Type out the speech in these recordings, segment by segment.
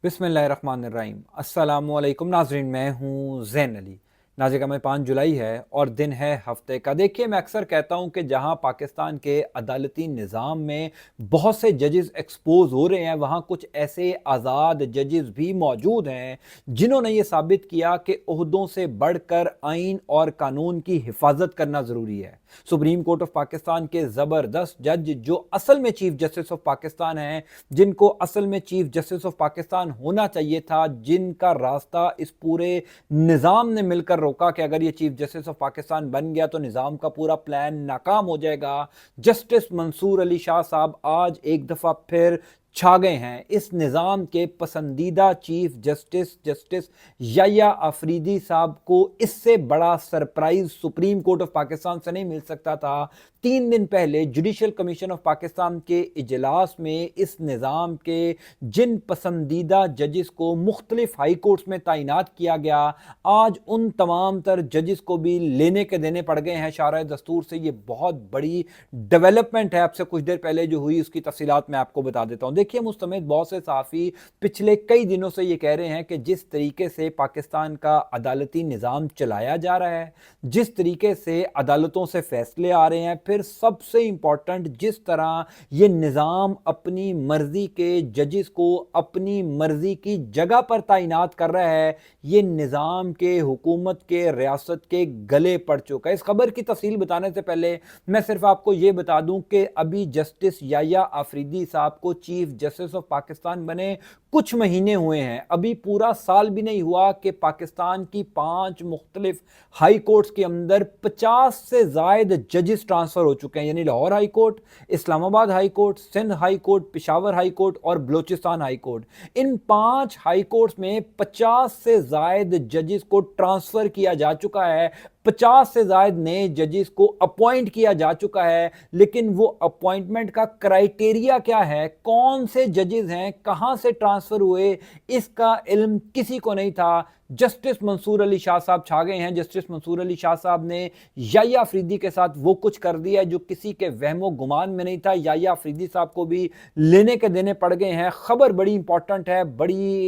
बिस्मिल्लाहिर्रहमानिर्रहीम। अस्सलामुअलैकुम नाजरीन, मैं हूँ ज़ैन अली। नाज़िर का मैं 5 जुलाई है और दिन है हफ्ते का। देखिए, मैं अक्सर कहता हूँ कि जहाँ पाकिस्तान के अदालती निज़ाम में बहुत से जजेस एक्सपोज हो रहे हैं, वहाँ कुछ ऐसे आज़ाद जजेस भी मौजूद हैं जिन्होंने ये साबित किया कि ओहदों से बढ़कर आइन और कानून की हिफाजत करना ज़रूरी है। सुप्रीम कोर्ट ऑफ पाकिस्तान के ज़बरदस्त जज जो असल में चीफ जस्टिस ऑफ पाकिस्तान हैं, जिनको असल में चीफ जस्टिस ऑफ पाकिस्तान होना चाहिए था, जिनका रास्ता इस पूरे निज़ाम ने मिलकर रोका कि अगर ये चीफ जस्टिस ऑफ पाकिस्तान बन गया तो निज़ाम का पूरा प्लान नाकाम हो जाएगा। जस्टिस मंसूर अली शाह साहब आज एक दफ़ा फिर छा गए हैं। इस निज़ाम के पसंदीदा चीफ जस्टिस जस्टिस याया आफरीदी साहब को इससे बड़ा surprise supreme court of Pakistan से नहीं मिल सकता था। 3 दिन पहले जुडिशल कमीशन ऑफ पाकिस्तान के इजलास में इस निज़ाम के जिन पसंदीदा जजेस को मुख्तलिफ हाई कोर्ट्स में तैनात किया गया, आज उन तमाम तर जजेस को भी लेने के देने पड़ गए हैं शाराए दस्तूर से। ये बहुत बड़ी डेवलपमेंट है। आपसे कुछ देर पहले जो हुई उसकी तफसीलात मैं आपको बता देता हूँ। देखिए, मुस्तमेत बहुत से सहाफ़ी पिछले कई दिनों से ये कह रहे हैं कि जिस तरीके से पाकिस्तान का अदालती निज़ाम चलाया जा रहा है, जिस तरीके से अदालतों से फैसले आ रहे हैं, फिर सबसे इंपॉर्टेंट जिस तरह ये निज़ाम अपनी मर्जी के जजेस को अपनी मर्जी की जगह पर तैनात कर रहा है, ये निज़ाम के, हुकूमत के, रियासत के गले पड़ चुका है। इस खबर की तफसील बताने से पहले मैं सिर्फ आपको ये बता दूं कि अभी जस्टिस याया आफरीदी साहब को चीफ जस्टिस ऑफ पाकिस्तान बने कुछ महीने हुए हैं। अभी पूरा साल भी नहीं हुआ कि पाकिस्तान की 5 मुख्तलिफ हाई कोर्ट्स के अंदर 50 से जायद जजेस ट्रांसफर हो चुके हैं। यानी Lahore high court, Islamabad high court, Sindh high court, Peshawar high court और बलोचिस्तान हाई कोर्ट, इन 5 हाई कोर्ट्स में 50 से जायद जजेस को ट्रांसफर किया जा चुका है। 50 से ज्यादा नए जजेस को अपॉइंट किया जा चुका है। लेकिन वो अपॉइंटमेंट का क्राइटेरिया क्या है, कौन से जजेस हैं, कहां से ट्रांसफर हुए, इसका इल्म किसी को नहीं था। जस्टिस मंसूर अली शाह साहब छा गए हैं। जस्टिस मंसूर अली शाह साहब ने याया अफरीदी के साथ वो कुछ कर दिया है जो किसी के वहमो गुमान में नहीं था। याया अफरीदी साहब को भी लेने के देने पड़ गए हैं। खबर बड़ी इंपॉर्टेंट है, बड़ी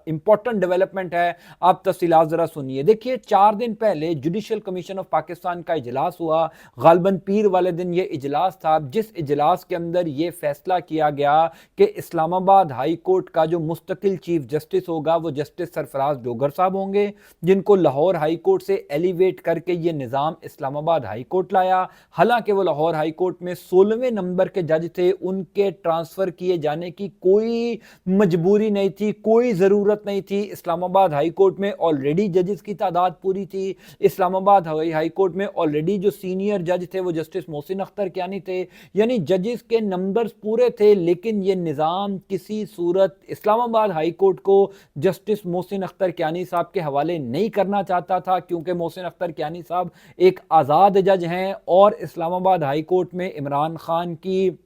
इंपॉर्टेंट डेवलपमेंट है। आप तफसीलात जरा सुनिए। देखिए, 4 दिन पहले जुडिशल कमीशन ऑफ पाकिस्तान का इजलास हुआ। गालबन पीर वाले दिन ये इजलास था, जिस इजलास के अंदर ये फैसला किया गया कि इस्लामाबाद हाई कोर्ट का जो मुस्तकिल चीफ जस्टिस होगा वो जस्टिस सरफराज डोगर साहब होंगे, जिनको लाहौर हाई कोर्ट से एलिवेट करके ये निज़ाम इस्लामाबाद हाई कोर्ट लाया। हालांकि वो लाहौर हाई कोर्ट में 16वें नंबर के जज थे, उनके ट्रांसफर किए जाने की कोई मजबूरी नहीं थी, कोई ज़रूरत नहीं थी। इस्लामाबाद हाई कोर्ट में ऑलरेडी जजेस की तादाद पूरी थी। इस्लामाबाद हाई कोर्ट में ऑलरेडी जो सीनियर जज थे वो जस्टिस मोहसिन अख्तर कियानी थे। यानी जजेस के नंबर्स पूरे थे। लेकिन ये निज़ाम किसी सूरत इस्लामाबाद हाई कोर्ट को जस्टिस मोहसिन अख्तर कियानी साहब के हवाले नहीं करना चाहता था, क्योंकि मोहसिन अख्तर कियानी साहब एक आज़ाद जज हैं और इस्लामाबाद हाई कोर्ट में इमरान खान की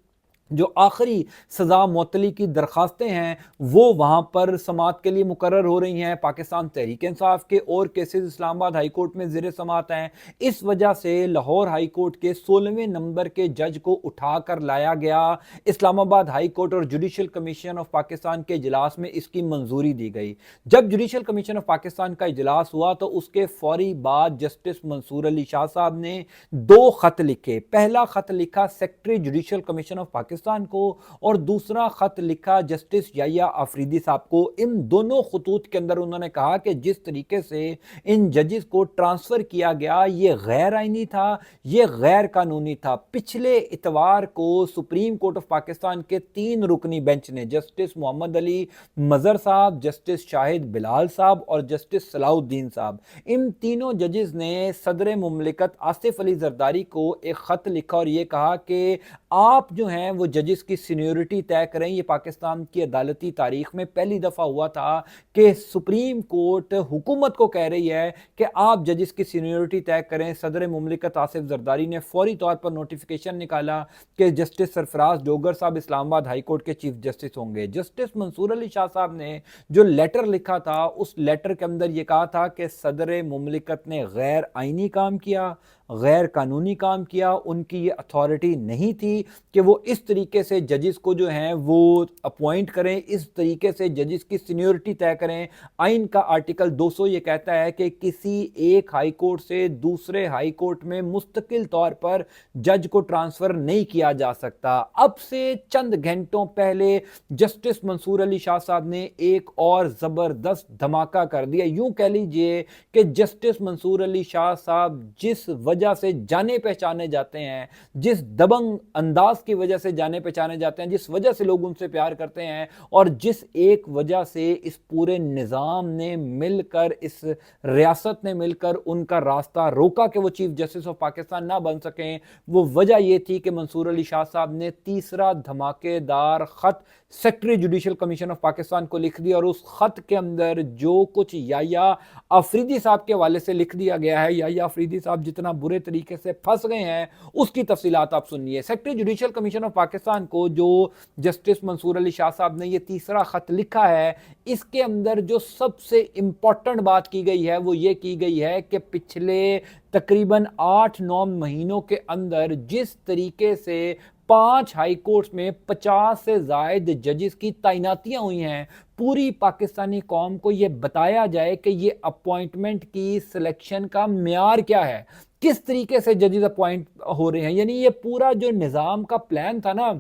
जो आखिरी सज़ा मुअत्तली की दरखास्तें हैं वो वहाँ पर समाअत के लिए मुकर्रर हो रही हैं। पाकिस्तान तहरीक इंसाफ के और केसेस इस्लामाबाद हाई कोर्ट में ज़ेर समाअत हैं। इस वजह से लाहौर हाई कोर्ट के 16वें नंबर के जज को उठा कर लाया गया। इस्लामाबाद हाई कोर्ट और जुडिशल कमीशन ऑफ पाकिस्तान के इजलास में इसकी मंजूरी दी गई। जब जुडिशल कमीशन ऑफ पाकिस्तान का इजलास हुआ तो उसके फौरी बाद जस्टिस मंसूर अली शाह साहब ने 2 खत लिखे। पहला खत लिखा secretary judicial commission of Pakistan को और दूसरा खत लिखा जस्टिस याया आफरीदी साहब को। इन दोनों खतूत के अंदर उन्होंने कहा कि जिस तरीके से इन जजेस को ट्रांसफर किया गया ये गैर आईनी था, ये गैर कानूनी था। पिछले इतवार को सुप्रीम कोर्ट ऑफ पाकिस्तान के 3 रुकनी बेंच ने जस्टिस मोहम्मद अली मजर साहब, जस्टिस शाहिद बिलाल साहब और जस्टिस सलाउद्दीन साहब, इन तीनों जजेस ने सदर मुमलिकत आसिफ अली जरदारी को एक खत लिखा और ये कहा कि आप जो हैं वो जजेस की सीनियरिटी तय करें। ये पाकिस्तान की अदालती तारीख में पहली दफ़ा हुआ था कि सुप्रीम कोर्ट हुकूमत को कह रही है कि आप जजेस की सीनियरिटी तय करें। सदर मुमलिकत आसिफ जरदारी ने फौरी तौर पर नोटिफिकेशन निकाला कि जस्टिस सरफराज डोगर साहब इस्लामाबाद हाई कोर्ट के चीफ जस्टिस होंगे। जस्टिस मंसूर अली शाह साहब ने जो लेटर लिखा था उस लेटर के अंदर यह कहा था कि सदर मुमलिकत ने गैर आईनी काम किया, غیر قانونی کام کیا، ان کی یہ اتھارٹی نہیں تھی کہ وہ اس طریقے سے ججز کو جو ہیں وہ اپوائنٹ کریں، اس طریقے سے ججز کی سینیورٹی طے کریں۔ آئین کا آرٹیکل 200 یہ کہتا ہے کہ کسی ایک ہائی کورٹ سے دوسرے ہائی کورٹ میں مستقل طور پر جج کو ٹرانسفر نہیں کیا جا سکتا۔ اب سے چند گھنٹوں پہلے جسٹس منصور علی شاہ صاحب نے ایک اور زبردست دھماکہ کر دیا۔ یوں کہہ لیجئے کہ جسٹس منصور علی شاہ صاحب جس وجہ سے جانے پہچانے جاتے ہیں، جس دبنگ انداز کی وجہ سے جانے پہچانے جاتے ہیں، جس وجہ سے لوگ ان سے پیار کرتے ہیں، اور جس ایک وجہ سے اس پورے نظام نے مل کر، اس ریاست نے مل کر ان کا راستہ روکا کہ وہ چیف جسٹس آف پاکستان نہ بن سکیں، وہ وجہ یہ تھی کہ منصور علی شاہ صاحب نے تیسرا دھماکے دار خط secretary judicial commission of Pakistan کو لکھ دیا، اور اس خط کے اندر جو کچھ یحییٰ آفریدی صاحب کے حوالے سے لکھ دیا گیا ہے، یحییٰ آفریدی صاحب جتنا برے طریقے سے پھنس گئے ہیں اس کی تفصیلات آپ سنیے۔ Secretary judicial commission of Pakistan کو جو جسٹس منصور علی شاہ صاحب نے یہ تیسرا خط لکھا ہے، اس کے اندر جو سب سے امپورٹنٹ بات کی گئی ہے وہ یہ کی گئی ہے کہ پچھلے تقریباً 8-9 مہینوں کے اندر جس طریقے سے 5 ہائی کورٹس میں 50 سے زائد ججز کی تعیناتیاں ہوئی ہیں، پوری پاکستانی قوم کو یہ بتایا جائے کہ یہ اپوائنٹمنٹ کی سلیکشن کا معیار کیا ہے، کس طریقے سے ججز اپوائنٹ ہو رہے ہیں۔ یعنی یہ پورا جو نظام کا پلان تھا نا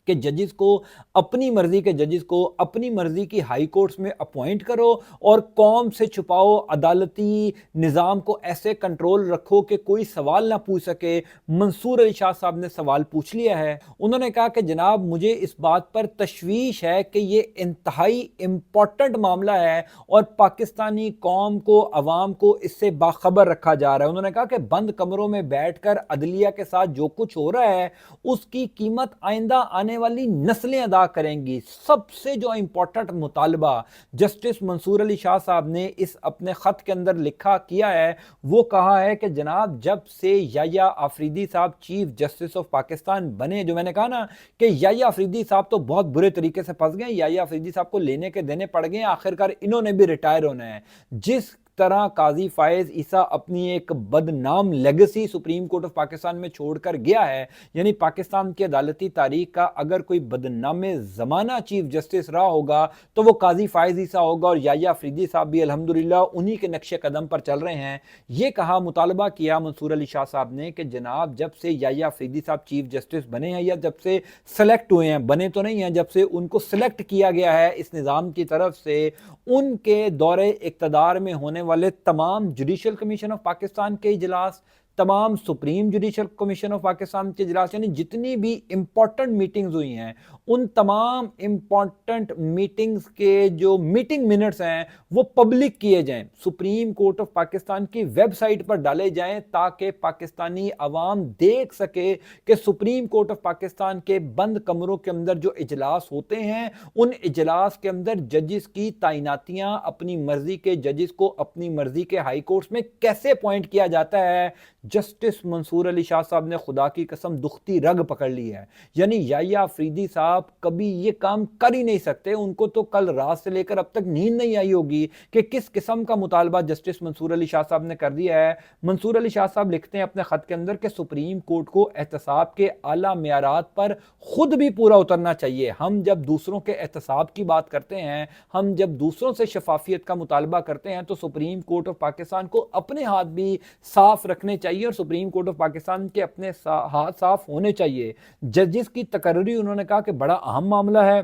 کہ ججز کو اپنی مرضی کے ججز کو اپنی مرضی کی ہائی کورٹس میں اپوائنٹ کرو اور قوم سے چھپاؤ، عدالتی نظام کو ایسے کنٹرول رکھو کہ کوئی سوال نہ پوچھ سکے۔ منصور علی شاہ صاحب نے سوال پوچھ لیا ہے، انہوں نے کہا کہ جناب مجھے اس بات پر تشویش ہے کہ یہ انتہائی امپورٹنٹ معاملہ ہے اور پاکستانی قوم کو، عوام کو اس سے باخبر رکھا جا رہا ہے۔ انہوں نے کہا کہ بند کمروں میں بیٹھ کر عدلیہ کے ساتھ جو کچھ ہو رہا ہے اس کی قیمت آئندہ آنے والی نسلیں ادا کریں گی۔ سب سے جو امپورٹنٹ مطالبہ جسٹس منصور علی شاہ صاحب نے اس اپنے خط کے اندر لکھا کیا ہے، وہ کہا ہے کہ جناب جب سے یحییٰ آفریدی صاحب چیف جسٹس آف پاکستان بنے، جو میں نے کہا نا کہ یحییٰ آفریدی صاحب تو بہت برے طریقے سے پھنس گئے، یحییٰ آفریدی صاحب کو لینے کے دینے پڑ گئے، آخرکار انہوں نے بھی ریٹائر ہونا ہے۔ جس طرح قاضی فائز عیسیٰ اپنی ایک بدنام legacy supreme court of Pakistan میں چھوڑ کر گیا ہے، یعنی پاکستان کی عدالتی تاریخ کا اگر کوئی بدنام زمانہ چیف جسٹس رہا ہوگا تو وہ قاضی فائز عیسیٰ ہوگا، اور یحییٰ آفریدی صاحب بھی الحمدللہ انہی کے نقش قدم پر چل رہے ہیں۔ یہ کہا، مطالبہ کیا منصور علی شاہ صاحب نے کہ جناب جب سے یحییٰ آفریدی صاحب چیف جسٹس بنے ہیں، یا جب سے سلیکٹ ہوئے ہیں، بنے تو نہیں ہیں، جب سے ان کو سلیکٹ کیا گیا ہے اس نظام کی طرف سے، ان کے دور اقتدار میں ہونے والے تمام جوڈیشل کمیشن آف پاکستان کے اجلاس، تمام supreme judicial commission of Pakistan کے اجلاس، یعنی جتنی بھی امپورٹنٹ میٹنگز ہوئی ہیں، ان تمام امپورٹنٹ میٹنگز کے جو میٹنگ منٹس ہیں وہ پبلک کیے جائیں، سپریم کورٹ آف پاکستان کی ویب سائٹ پر ڈالے جائیں تاکہ پاکستانی عوام دیکھ سکے کہ سپریم کورٹ آف پاکستان کے بند کمروں کے اندر جو اجلاس ہوتے ہیں، ان اجلاس کے اندر ججز کی تعیناتیاں، اپنی مرضی کے ججز کو اپنی مرضی کے ہائی کورٹس میں کیسے اپوائنٹ کیا جاتا ہے۔ جسٹس منصور علی شاہ صاحب نے خدا کی قسم دختی رگ پکڑ لی ہے، یعنی یحییٰ آفریدی صاحب کبھی یہ کام کر ہی نہیں سکتے۔ ان کو تو کل رات سے لے کر اب تک نیند نہیں آئی ہوگی کہ کس قسم کا مطالبہ جسٹس منصور علی شاہ صاحب نے کر دیا ہے۔ منصور علی شاہ صاحب لکھتے ہیں اپنے خط کے اندر کہ سپریم کورٹ کو احتساب کے اعلیٰ معیارات پر خود بھی پورا اترنا چاہیے۔ ہم جب دوسروں کے احتساب کی بات کرتے ہیں، ہم جب دوسروں سے شفافیت کا مطالبہ کرتے ہیں، تو سپریم کورٹ آف پاکستان کو اپنے ہاتھ بھی صاف رکھنے چاہیے اور سپریم کورٹ آف پاکستان کے اپنے ہاتھ صاف ہونے چاہیے۔ ججز کی تقرری انہوں نے کہا کہ بڑا اہم معاملہ ہے،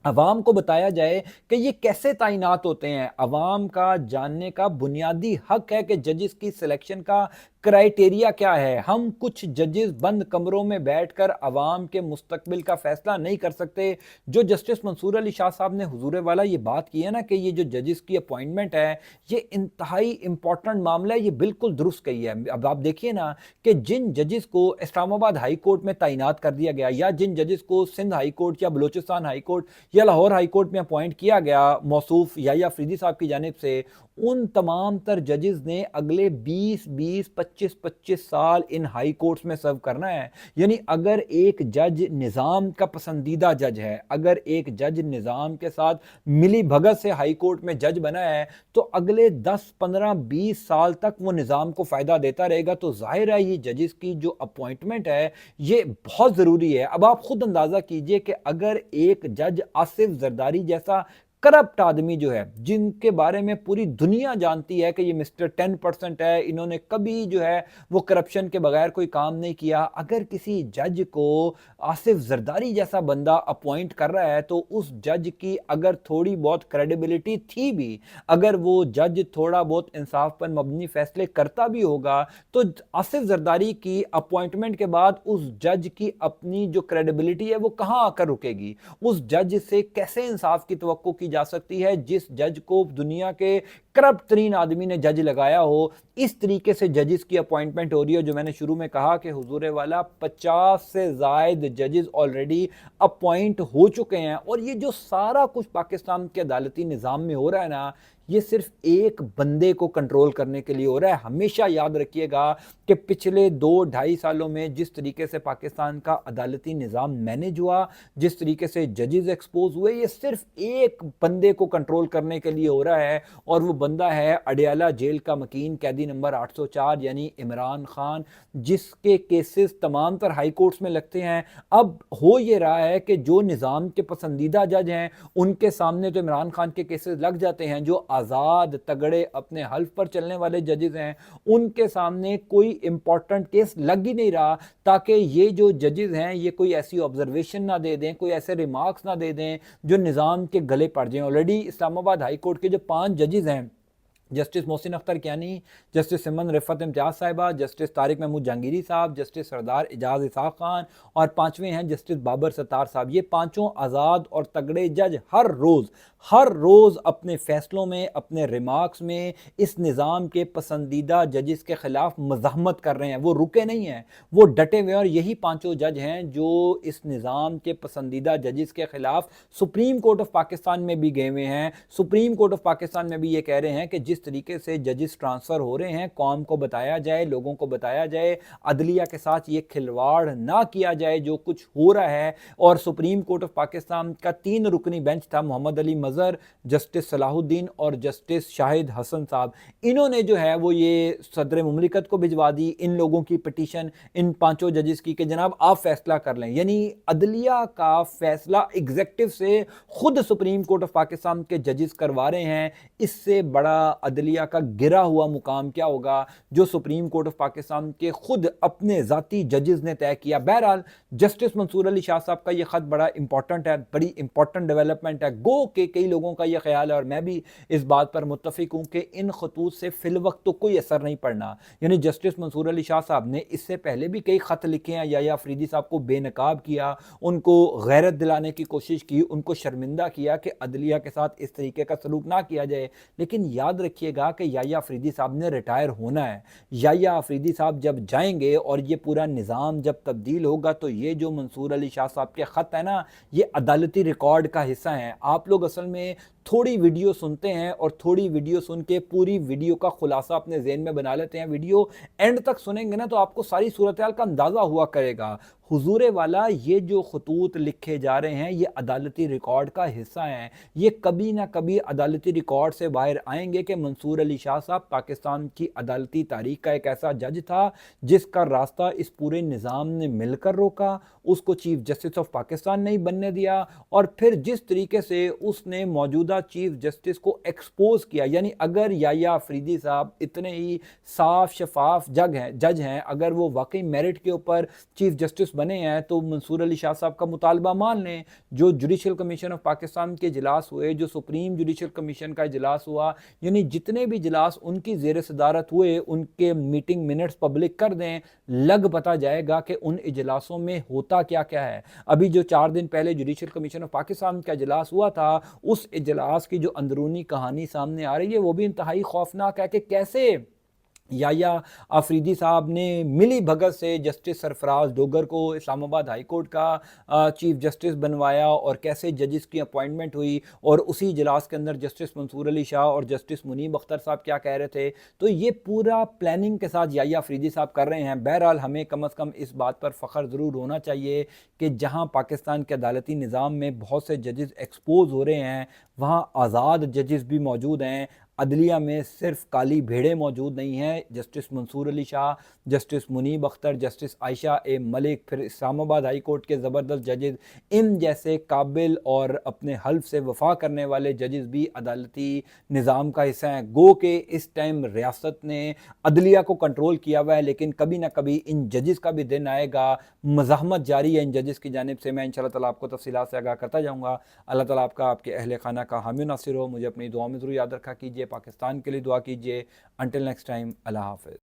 عوام کو بتایا جائے کہ یہ کیسے تعینات ہوتے ہیں۔ عوام کا جاننے کا بنیادی حق ہے کہ ججز کی سلیکشن کا کرائیٹیریا کیا ہے۔ ہم کچھ ججز بند کمروں میں بیٹھ کر عوام کے مستقبل کا فیصلہ نہیں کر سکتے۔ جو جسٹس منصور علی شاہ صاحب نے حضور والا یہ بات کی ہے نا کہ یہ جو ججز کی اپوائنٹمنٹ ہے یہ انتہائی امپورٹنٹ معاملہ ہے، یہ بالکل درست کہی ہے۔ اب آپ دیکھیے نا کہ جن ججز کو اسلام آباد ہائی کورٹ میں تعینات کر دیا گیا، یا جن ججز کو سندھ ہائی کورٹ یا بلوچستان ہائی کورٹ یا لاہور ہائی کورٹ میں اپوائنٹ کیا گیا موصوف یحییٰ آفریدی صاحب کی جانب سے، ان تمام تر ججز نے اگلے 20-25 25-25 साल इन हाई कोर्ट्स में सर्व करना है। यानी अगर एक जज निज़ाम का पसंदीदा जज है, अगर एक जज निज़ाम के साथ मिली भगत से हाई कोर्ट में जज बना है, तो अगले 10, 15, 20 साल तक वो निज़ाम को फ़ायदा देता रहेगा। तो ज़ाहिर है ये जजेस की जो अपॉइंटमेंट है ये बहुत ज़रूरी है। अब आप खुद अंदाज़ा कीजिए कि अगर एक जज आसिफ जरदारी जैसा करप्ट आदमी जो है, जिनके बारे में पूरी दुनिया जानती है कि ये मिस्टर 10% है, इन्होंने कभी जो है वो करप्शन के बगैर कोई काम नहीं किया, अगर किसी जज को आसिफ जरदारी जैसा बंदा अपॉइंट कर रहा है, तो उस जज की अगर थोड़ी बहुत क्रेडिबिलिटी थी भी, अगर वो जज थोड़ा बहुत इंसाफ पर मबनी फैसले करता भी होगा, तो आसिफ जरदारी की अपॉइंटमेंट के बाद उस जज की अपनी जो क्रेडिबिलिटी है वो कहां आकर रुकेगी। उस जज से कैसे इंसाफ की तवक्को की जा सकती है जिस जज को दुनिया के करप्ट तरीन आदमी ने जज लगाया हो। इस तरीके से जजेस की अपॉइंटमेंट हो रही है। जो मैंने शुरू में कहा कि हुजूर वाला 50 से ज्यादा जजेस ऑलरेडी अपॉइंट हो चुके हैं, और ये जो सारा कुछ पाकिस्तान के अदालती निज़ाम में हो रहा है ना, ये सिर्फ एक बंदे को कंट्रोल करने के लिए हो रहा है। हमेशा याद रखिएगा कि पिछले 2-2.5 सालों में जिस तरीके से पाकिस्तान का अदालती निज़ाम मैनेज हुआ, जिस तरीके से जजेस एक्सपोज हुए, ये सिर्फ एक बंदे को कंट्रोल करने के लिए हो रहा है, और वो बंदा है अडयाला जेल का मकीन कैदी नंबर 804 यानी इमरान खान, जिसके केसेस तमाम तर हाई कोर्ट्स में लगते हैं। अब हो ये रहा है कि जो निज़ाम के पसंदीदा जज हैं उनके सामने तो इमरान खान के केसेस लग जाते हैं, जो आज़ाद तगड़े अपने हल्फ पर चलने वाले जजेस हैं उनके सामने कोई इंपॉर्टेंट केस लग ही नहीं रहा, ताकि ये जो जजेस हैं ये कोई ऐसी ऑब्जर्वेशन ना दे दें, कोई ऐसे रिमार्क्स ना दे दें जो निज़ाम के गले पड़ जाएं। ऑलरेडी इस्लामाबाद हाई कोर्ट के जो 5 जजेस हैं, जस्टिस मोहसिन अख्तर कियानी, जस्टिस सिमन रिफत इम्तियाज साहिबा, जस्टिस तारिक महमूद जहांगीरी साहब, जस्टिस सरदार एजाज इसाक खान, और 5वें हैं जस्टिस बाबर सत्तार साहब। ये पांचों आज़ाद और तगड़े जज हर रोज़ अपने फैसलों में, अपने रिमार्क्स में इस निज़ाम के पसंदीदा जजेस के खिलाफ मज़ाहमत कर रहे हैं। वो रुके नहीं हैं, वो डटे हुए। और यही पांचों जज हैं जो इस निज़ाम के पसंदीदा जजेस के खिलाफ सुप्रीम कोर्ट ऑफ पाकिस्तान में भी गए हुए हैं। सुप्रीम कोर्ट ऑफ पाकिस्तान में भी ये कह रहे हैं कि जिस तरीके से जजेस ट्रांसफ़र हो रहे हैं, कौम को बताया जाए, लोगों को बताया जाए, अदलिया के साथ ये खिलवाड़ ना किया जाए जो कुछ हो रहा है। और सुप्रीम कोर्ट ऑफ पाकिस्तान का 3 रुकनी बेंच था, मोहम्मद अली मज़हर, जस्टिस सलाहुद्दीन और जस्टिस शाहिद हसन साहब। इन्होंने जो है वो ये सदर मुमलिकत को भिजवा दी इन लोगों की पिटीशन, इन पांचों जजेस की, कि जनाब आप फैसला कर लें। यानी अदलिया का फैसला एग्जेक्टिव से खुद सुप्रीम कोर्ट ऑफ पाकिस्तान के जजेस करवा रहे हैं। इससे बड़ा अदलिया का गिरा हुआ मुकाम क्या होगा जो सुप्रीम कोर्ट ऑफ पाकिस्तान के खुद अपने ज़ाती जजेस ने तय किया। बहरहाल जस्टिस मंसूर अली शाह साहब का ये खत बड़ा इंपॉर्टेंट है, बड़ी इंपॉर्टेंट डेवलपमेंट है। गो के कई लोगों का ये ख्याल है, और मैं भी इस बात पर मुत्तफिक हूं कि इन खतूत से फिल वक्त तो कोई असर नहीं पड़ना। यानी जस्टिस मंसूर अली शाह साहब ने इससे पहले भी कई खत लिखे हैं, या अफरीदी साहब को बेनकाब किया, उनको गैरत दिलाने की कोशिश की, उनको शर्मिंदा किया कि अदलिया के साथ इस तरीके का सलूक ना किया जाए। लेकिन याद रखिएगा कि याया अफरीदी साहब ने रिटायर होना है। याया अफरीदी साहब जब जाएंगे और ये पूरा निज़ाम जब तब्दील होगा, तो ये जो मंसूर अली शाह साहब के ख़त है ना, ये अदालती रिकॉर्ड का हिस्सा हैं। आप लोग असल में थोड़ी वीडियो सुनते हैं और थोड़ी वीडियो सुन के पूरी वीडियो का खुलासा अपने ज़हन में बना लेते हैं। वीडियो एंड तक सुनेंगे ना तो आपको सारी सूरत हाल का अंदाज़ा हुआ करेगा। हुजूरे वाला ये जो खतूत लिखे जा रहे हैं ये अदालती रिकॉर्ड का हिस्सा हैं। ये कभी ना कभी अदालती रिकॉर्ड से बाहर आएंगे कि मंसूर अली शाह साहब पाकिस्तान की अदालती तारीख का एक ऐसा जज था जिसका रास्ता इस पूरे निज़ाम ने मिलकर रोका, उसको चीफ जस्टिस ऑफ पाकिस्तान नहीं बनने दिया, और फिर जिस तरीके से उसने मौजूदा चीफ जस्टिस को एक्सपोज किया। यानी अगर याया अफरीदी साहब इतने ही साफ शफाफ जज हैं, अगर वो वाकई मेरिट के ऊपर चीफ जस्टिस बने हैं, तो मंसूर अली शाह साहब का मुतालबा मान लें। जो जुडिशल कमीशन ऑफ पाकिस्तान के इजलास हुए, जो सुप्रीम जुडिशल कमीशन का इजलास हुआ, यानी जितने भी इजलास उनकी ज़ेर सदारत हुए, उनके मीटिंग मिनट्स पब्लिक कर दें, लग पता जाएगा कि उन इजलासों में होता क्या क्या है। अभी जो 4 दिन पहले जुडिशल कमीशन ऑफ पाकिस्तान का इजलास हुआ था, उस इजलास की जो अंदरूनी कहानी सामने आ रही है वो भी इंतहाई खौफनाक है कि कैसे याया आफरीदी साहब ने मिली भगत से जस्टिस सरफराज डोगर को इस्लामाबाद हाई कोर्ट का चीफ जस्टिस बनवाया, और कैसे जजेस की अपॉइंटमेंट हुई, और उसी इजलास के अंदर जस्टिस मंसूर अली शाह और जस्टिस मुनीब अख्तर साहब क्या कह रहे थे। तो ये पूरा प्लानिंग के साथ याया आफरीदी साहब कर रहे हैं। बहरहाल हमें कम अज़ कम इस बात पर फ़ख्र ज़रूर होना चाहिए कि जहाँ पाकिस्तान के अदालती निज़ाम में बहुत से जजेस एक्सपोज हो रहे हैं, वहाँ आज़ाद जजेस भी मौजूद हैं। अदलिया में सिर्फ काली भेड़ें मौजूद नहीं हैं। Justice Mansoor Ali Shah, justice Munib Akhtar, justice Ayesha A Malik, फिर इस्लामाबाद हाई कोर्ट के ज़बरदस्त जजेस, इन जैसे काबिल और अपने हल्फ से वफा करने वाले जजेस भी अदालती निज़ाम का हिस्सा हैं। गो के इस टाइम रियासत ने अदलिया को कंट्रोल किया हुआ है, लेकिन कभी ना कभी इन जजेस का भी दिन आएगा। मज़ाहमत जारी है इन जजेस की जानिब से। मैं इंशाअल्लाह ताला आपको तफसीलात से आगाह करता जाऊँगा। अल्लाह ताला आपका, आपके अहल खाना का हामी नासिर हो। मुझे अपनी दुआ में ज़रूर याद रखा कीजिए। पाकिस्तान के लिए दुआ कीजिए। अंटिल नेक्स्ट टाइम, अल्लाह हाफ़िज़।